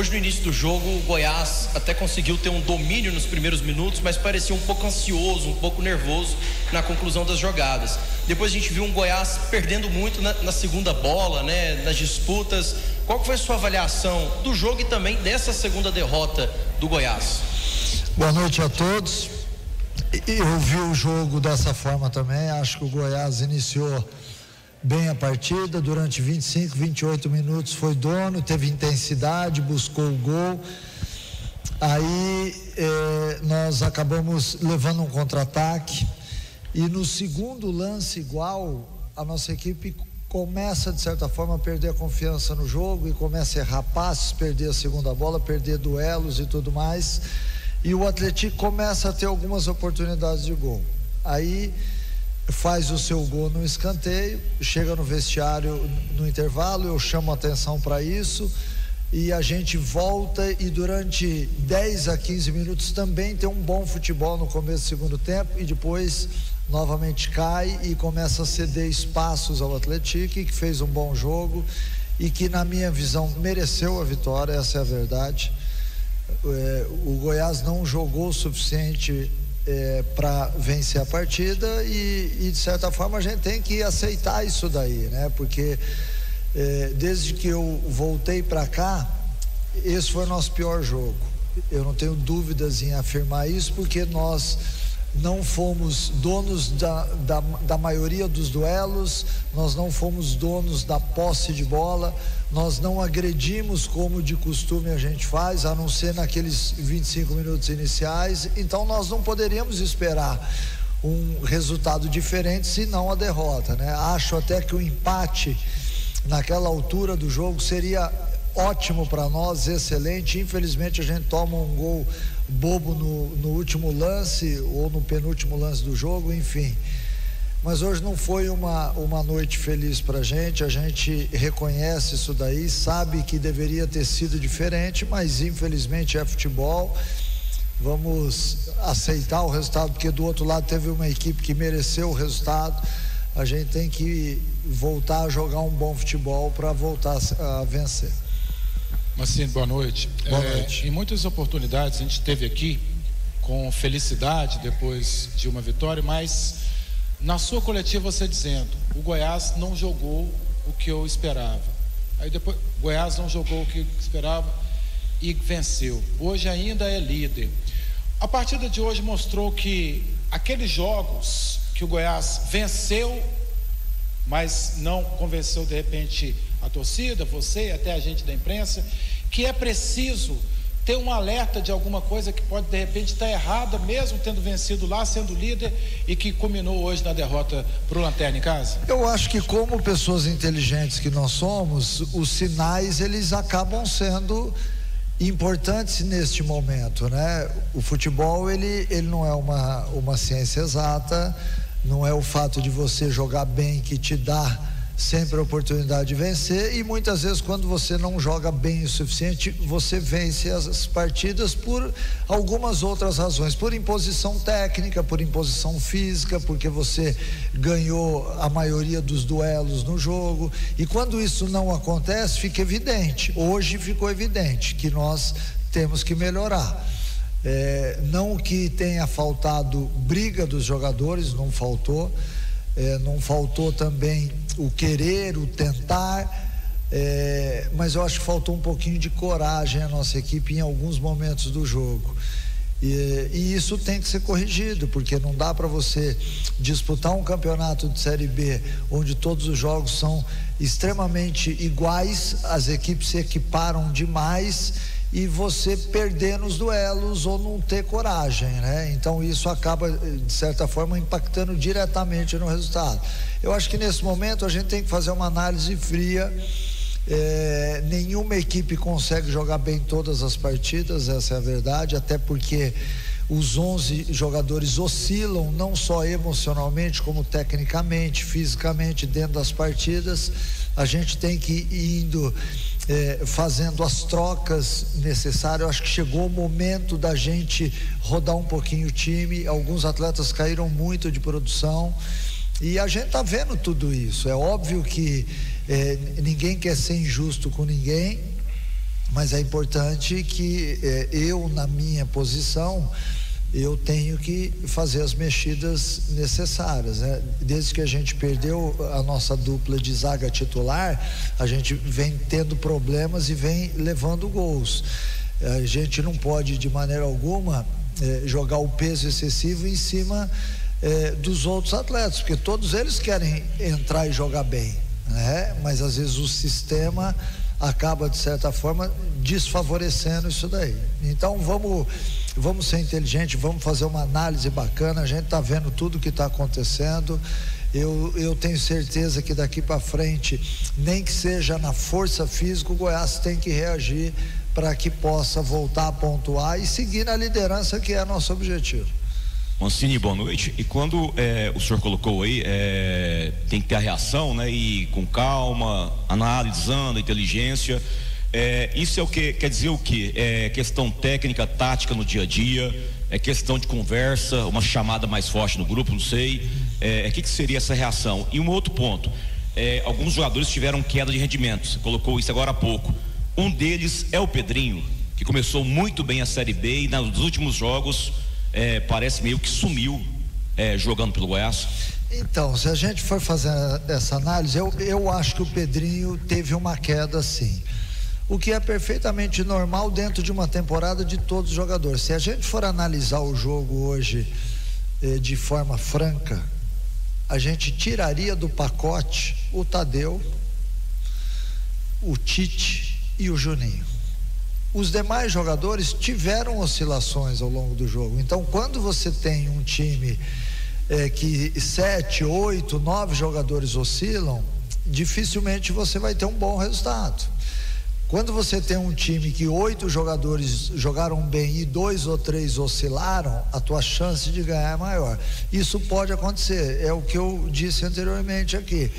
Hoje, no início do jogo, o Goiás até conseguiu ter um domínio nos primeiros minutos, mas parecia um pouco ansioso, um pouco nervoso na conclusão das jogadas. Depois a gente viu um Goiás perdendo muito na segunda bola, né, nas disputas. Qual foi a sua avaliação do jogo e também dessa segunda derrota do Goiás? Boa noite a todos. Eu vi o jogo dessa forma também. Acho que o Goiás iniciou bem a partida, durante 25, 28 minutos foi dono, teve intensidade, buscou o gol. Aí nós acabamos levando um contra-ataque e no segundo lance igual, a nossa equipe começa de certa forma a perder a confiança no jogo e começa a errar passes, perder a segunda bola, perder duelos e tudo mais, e o Atlético começa a ter algumas oportunidades de gol. Aí faz o seu gol no escanteio, chega no vestiário no intervalo, eu chamo a atenção para isso e a gente volta e durante 10 a 15 minutos também tem um bom futebol no começo do segundo tempo e depois novamente cai e começa a ceder espaços ao Atlético, que fez um bom jogo e que na minha visão mereceu a vitória, essa é a verdade. O Goiás não jogou o suficiente para vencer a partida e de certa forma a gente tem que aceitar isso daí, né? Porque desde que eu voltei para cá, esse foi o nosso pior jogo. Eu não tenho dúvidas em afirmar isso, porque nós não fomos donos da maioria dos duelos, nós não fomos donos da posse de bola, nós não agredimos como de costume a gente faz, a não ser naqueles 25 minutos iniciais. Então nós não poderíamos esperar um resultado diferente senão a derrota, né? Acho até que o empate naquela altura do jogo seria ótimo para nós, excelente. Infelizmente a gente toma um gol bobo no último lance ou no penúltimo lance do jogo, enfim. Mas hoje não foi uma noite feliz para a gente reconhece isso daí, sabe que deveria ter sido diferente, mas infelizmente é futebol. Vamos aceitar o resultado, porque do outro lado teve uma equipe que mereceu o resultado. A gente tem que voltar a jogar um bom futebol para voltar a vencer. Marcino, boa noite. Boa noite. Em muitas oportunidades a gente esteve aqui com felicidade depois de uma vitória, mas na sua coletiva você dizendo: o Goiás não jogou o que eu esperava. Aí depois, o Goiás não jogou o que eu esperava e venceu. Hoje ainda é líder. A partida de hoje mostrou que aqueles jogos que o Goiás venceu, mas não convenceu de repente a torcida, você e até a gente da imprensa, que é preciso ter um alerta de alguma coisa que pode de repente estar errada, mesmo tendo vencido lá, sendo líder, e que culminou hoje na derrota para o Lanterna em casa? Eu acho que, como pessoas inteligentes que nós somos, os sinais eles acabam sendo importantes neste momento, né? O futebol ele não é uma ciência exata, não é o fato de você jogar bem que te dá sempre a oportunidade de vencer, e muitas vezes quando você não joga bem o suficiente, você vence as partidas por algumas outras razões, por imposição técnica, por imposição física, porque você ganhou a maioria dos duelos no jogo, e quando isso não acontece, fica evidente. Hoje ficou evidente que nós temos que melhorar. Não que tenha faltado briga dos jogadores, não faltou. Não faltou também o querer, o tentar, mas eu acho que faltou um pouquinho de coragem à nossa equipe em alguns momentos do jogo, e isso tem que ser corrigido, porque não dá para você disputar um campeonato de Série B onde todos os jogos são extremamente iguais, as equipes se equiparam demais e você perder nos duelos ou não ter coragem, né? Então isso acaba de certa forma impactando diretamente no resultado. Eu acho que nesse momento a gente tem que fazer uma análise fria. Nenhuma equipe consegue jogar bem todas as partidas, essa é a verdade, até porque os 11 jogadores oscilam não só emocionalmente como tecnicamente, fisicamente dentro das partidas. A gente tem que ir indo fazendo as trocas necessárias. Eu acho que chegou o momento da gente rodar um pouquinho o time. Alguns atletas caíram muito de produção e a gente está vendo tudo isso. É óbvio que ninguém quer ser injusto com ninguém, Mas é importante que eu, na minha posição, eu tenho que fazer as mexidas necessárias, né? Desde que a gente perdeu a nossa dupla de zaga titular, a gente vem tendo problemas e vem levando gols. A gente não pode de maneira alguma jogar o peso excessivo em cima dos outros atletas, porque todos eles querem entrar e jogar bem, né? Mas às vezes o sistema acaba de certa forma desfavorecendo isso daí. Então vamos ser inteligentes, vamos fazer uma análise bacana. A gente está vendo tudo que está acontecendo. Eu tenho certeza que daqui para frente, nem que seja na força física, o Goiás tem que reagir para que possa voltar a pontuar e seguir na liderança, que é nosso objetivo. Mancini, boa noite. E quando o senhor colocou aí, tem que ter a reação, né? E com calma, analisando, inteligência. Isso é o que quer dizer o quê? É questão técnica, tática no dia a dia, é questão de conversa, uma chamada mais forte no grupo, não sei. O que seria essa reação? E um outro ponto, alguns jogadores tiveram queda de rendimento, você colocou isso agora há pouco. Um deles é o Pedrinho, que começou muito bem a Série B e nos últimos jogos parece meio que sumiu jogando pelo Goiás. Então, se a gente for fazer essa análise, eu acho que o Pedrinho teve uma queda sim, o que é perfeitamente normal dentro de uma temporada de todos os jogadores. Se a gente for analisar o jogo hoje de forma franca, a gente tiraria do pacote o Tadeu, o Tite e o Juninho. Os demais jogadores tiveram oscilações ao longo do jogo. Então, quando você tem um time que 7, 8, 9 jogadores oscilam, dificilmente você vai ter um bom resultado. Quando você tem um time que 8 jogadores jogaram bem e 2 ou 3 oscilaram, a tua chance de ganhar é maior. Isso pode acontecer, é o que eu disse anteriormente aqui.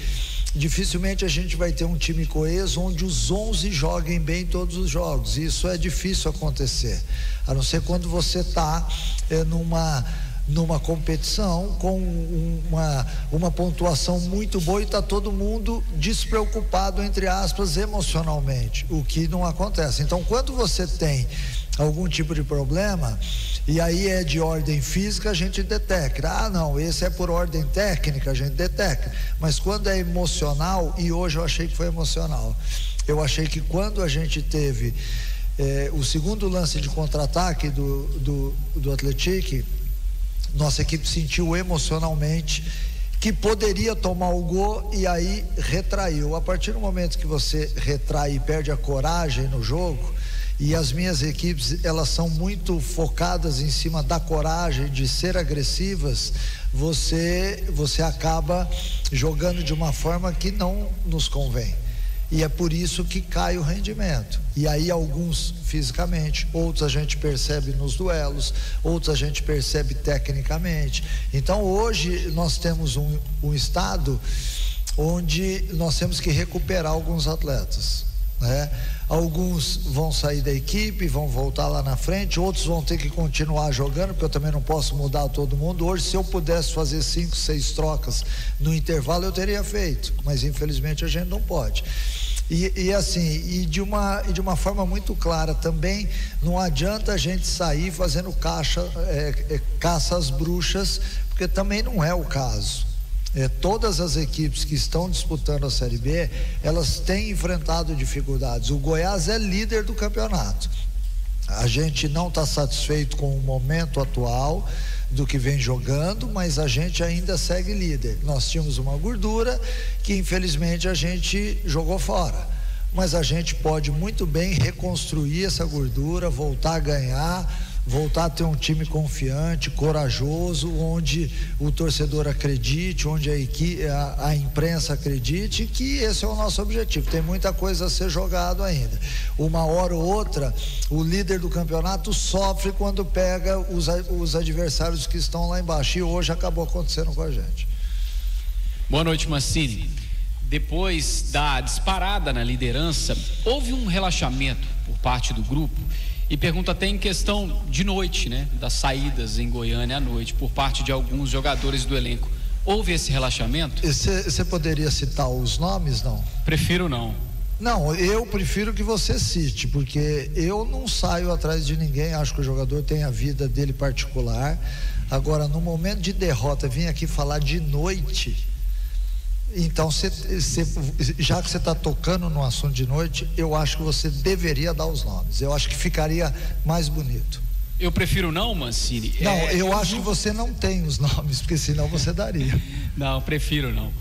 Dificilmente a gente vai ter um time coeso onde os 11 joguem bem todos os jogos. Isso é difícil acontecer, a não ser quando você está numa competição com uma pontuação muito boa e está todo mundo despreocupado, entre aspas, emocionalmente, o que não acontece. Então, quando você tem algum tipo de problema, e aí é de ordem física, a gente detecta. Não, esse é por ordem técnica, a gente detecta. Mas quando é emocional, e hoje eu achei que foi emocional, eu achei que quando a gente teve o segundo lance de contra-ataque do Atlético, nossa equipe sentiu emocionalmente que poderia tomar o gol e aí retraiu. A partir do momento que você retrai e perde a coragem no jogo, e as minhas equipes, elas são muito focadas em cima da coragem de ser agressivas, você acaba jogando de uma forma que não nos convém. E é por isso que cai o rendimento. E aí alguns fisicamente, outros a gente percebe nos duelos, outros a gente percebe tecnicamente. Então hoje nós temos um estado onde nós temos que recuperar alguns atletas, né? Alguns vão sair da equipe, vão voltar lá na frente, outros vão ter que continuar jogando, porque eu também não posso mudar todo mundo. Hoje, se eu pudesse fazer 5, 6 trocas no intervalo, eu teria feito, mas infelizmente a gente não pode. E de uma forma muito clara também, não adianta a gente sair fazendo caça às bruxas, porque também não é o caso. Todas as equipes que estão disputando a Série B, elas têm enfrentado dificuldades. O Goiás é líder do campeonato. A gente não está satisfeito com o momento atual do que vem jogando, mas a gente ainda segue líder. Nós tínhamos uma gordura que infelizmente a gente jogou fora, mas a gente pode muito bem reconstruir essa gordura, voltar a ganhar, voltar a ter um time confiante, corajoso, onde o torcedor acredite, onde a imprensa acredite, que esse é o nosso objetivo. Tem muita coisa a ser jogado ainda. Uma hora ou outra, o líder do campeonato sofre quando pega os adversários que estão lá embaixo, e hoje acabou acontecendo com a gente. Boa noite, Mancini. Depois da disparada na liderança, houve um relaxamento por parte do grupo. E pergunto até em questão de noite, né? Das saídas em Goiânia à noite, por parte de alguns jogadores do elenco. Houve esse relaxamento? Você poderia citar os nomes, não? Prefiro não. Não, eu prefiro que você cite, porque eu não saio atrás de ninguém, acho que o jogador tem a vida dele particular. Agora, no momento de derrota, vim aqui falar de noite. Então, já que você está tocando no assunto de noite, eu acho que você deveria dar os nomes. Eu acho que ficaria mais bonito. Eu prefiro não, Mancini. Não, eu acho que você não tem os nomes, porque senão você daria. Não, prefiro não.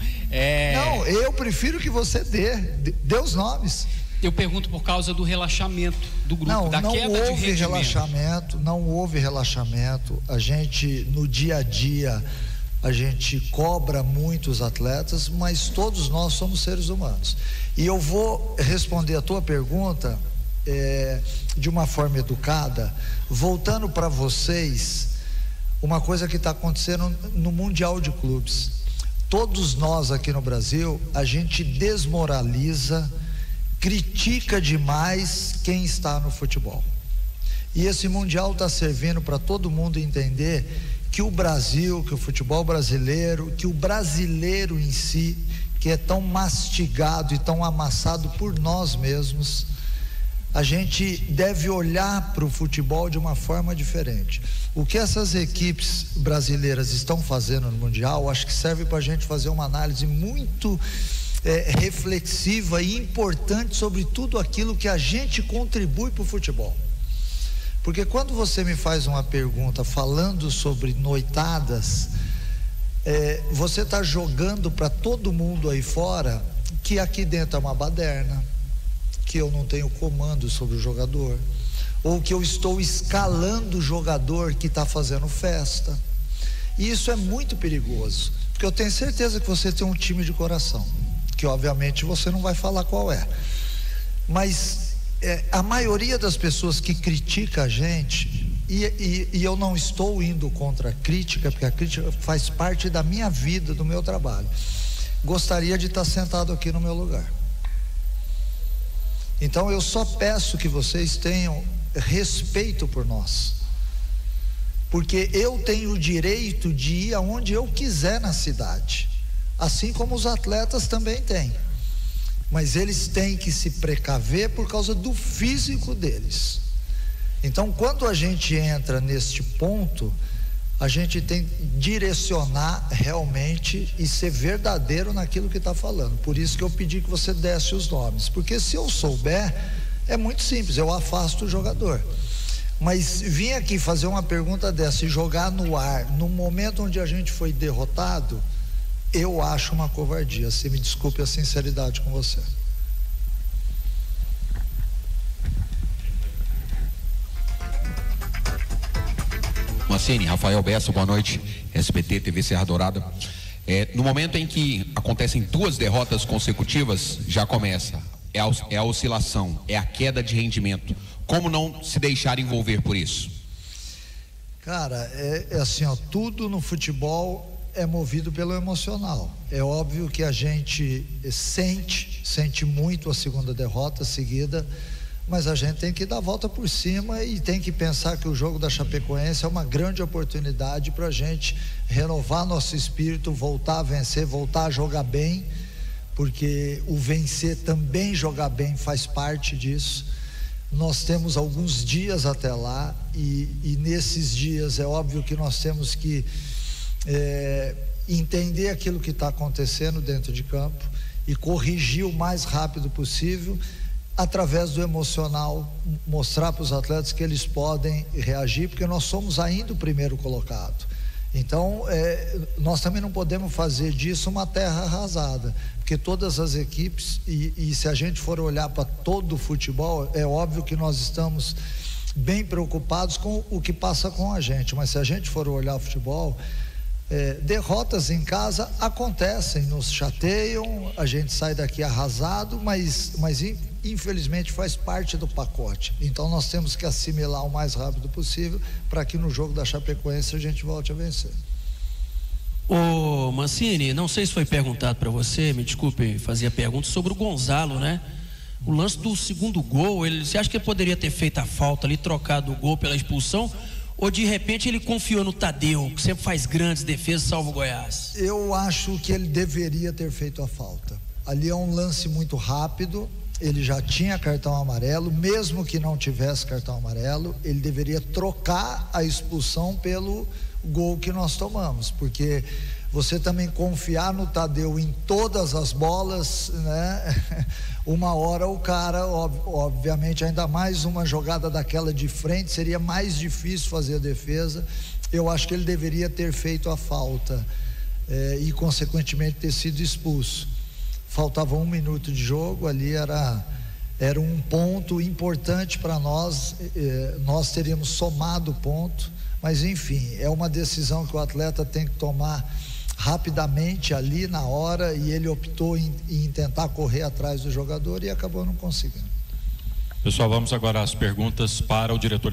Não, eu prefiro que você dê os nomes. Eu pergunto por causa do relaxamento do grupo, da queda de rendimento. Não houve relaxamento. A gente, no dia a dia, a gente cobra muito os atletas, mas todos nós somos seres humanos. E eu vou responder a tua pergunta de uma forma educada, voltando para vocês, uma coisa que está acontecendo no Mundial de Clubes. Todos nós aqui no Brasil, a gente desmoraliza, critica demais quem está no futebol. E esse Mundial está servindo para todo mundo entender que o Brasil, que o futebol brasileiro, que o brasileiro em si, que é tão mastigado e tão amassado por nós mesmos, a gente deve olhar para o futebol de uma forma diferente. O que essas equipes brasileiras estão fazendo no Mundial, acho que serve para a gente fazer uma análise muito reflexiva e importante sobre tudo aquilo que a gente contribui para o futebol. Porque quando você me faz uma pergunta falando sobre noitadas, você está jogando para todo mundo aí fora que aqui dentro é uma baderna, que eu não tenho comando sobre o jogador, ou que eu estou escalando o jogador que está fazendo festa. E isso é muito perigoso, porque eu tenho certeza que você tem um time de coração, que obviamente você não vai falar qual é, mas a maioria das pessoas que critica a gente, e eu não estou indo contra a crítica, porque a crítica faz parte da minha vida, do meu trabalho, gostaria de estar sentado aqui no meu lugar. Então eu só peço que vocês tenham respeito por nós, porque eu tenho o direito de ir aonde eu quiser na cidade, assim como os atletas também têm, mas eles têm que se precaver por causa do físico deles. Então, quando a gente entra neste ponto, a gente tem que direcionar realmente e ser verdadeiro naquilo que está falando. Por isso que eu pedi que você desse os nomes, porque se eu souber, é muito simples, eu afasto o jogador. Mas vir aqui fazer uma pergunta dessa e jogar no ar, no momento onde a gente foi derrotado, eu acho uma covardia. Se me desculpe a sinceridade com você. Mancini, Rafael Bessa, boa noite, SBT, TV Serra Dourada. No momento em que acontecem 2 derrotas consecutivas, já começa, é a oscilação, é a queda de rendimento. Como não se deixar envolver por isso? Cara, é assim, ó, tudo no futebol é movido pelo emocional. É óbvio que a gente sente muito a segunda derrota seguida, mas a gente tem que dar a volta por cima e tem que pensar que o jogo da Chapecoense é uma grande oportunidade para a gente renovar nosso espírito, voltar a vencer, voltar a jogar bem, porque o vencer também, jogar bem, faz parte disso. Nós temos alguns dias até lá e nesses dias é óbvio que nós temos que entender aquilo que está acontecendo dentro de campo e corrigir o mais rápido possível, através do emocional, mostrar para os atletas que eles podem reagir, porque nós somos ainda o primeiro colocado. Então nós também não podemos fazer disso uma terra arrasada, porque todas as equipes, e se a gente for olhar para todo o futebol, é óbvio que nós estamos bem preocupados com o que passa com a gente, mas se a gente for olhar o futebol, derrotas em casa acontecem, nos chateiam, a gente sai daqui arrasado, mas infelizmente faz parte do pacote. Então nós temos que assimilar o mais rápido possível para que no jogo da Chapecoense a gente volte a vencer. Ô Mancini, não sei se foi perguntado para você, me desculpe fazer a pergunta sobre o Gonzalo, né? O lance do segundo gol, você acha que ele poderia ter feito a falta ali, trocado o gol pela expulsão? Ou de repente ele confiou no Tadeu, que sempre faz grandes defesas, salvo o Goiás? Eu acho que ele deveria ter feito a falta. Ali é um lance muito rápido, ele já tinha cartão amarelo. Mesmo que não tivesse cartão amarelo, ele deveria trocar a expulsão pelo gol que nós tomamos, porque você também confiar no Tadeu em todas as bolas, né? Uma hora o cara, obviamente, ainda mais uma jogada daquela de frente, seria mais difícil fazer a defesa. Eu acho que ele deveria ter feito a falta e consequentemente ter sido expulso. Faltava 1 minuto de jogo, ali era um ponto importante para nós, nós teríamos somado ponto, mas enfim, é uma decisão que o atleta tem que tomar rapidamente ali na hora, e ele optou em tentar correr atrás do jogador e acabou não conseguindo. Pessoal, vamos agora às perguntas para o diretor.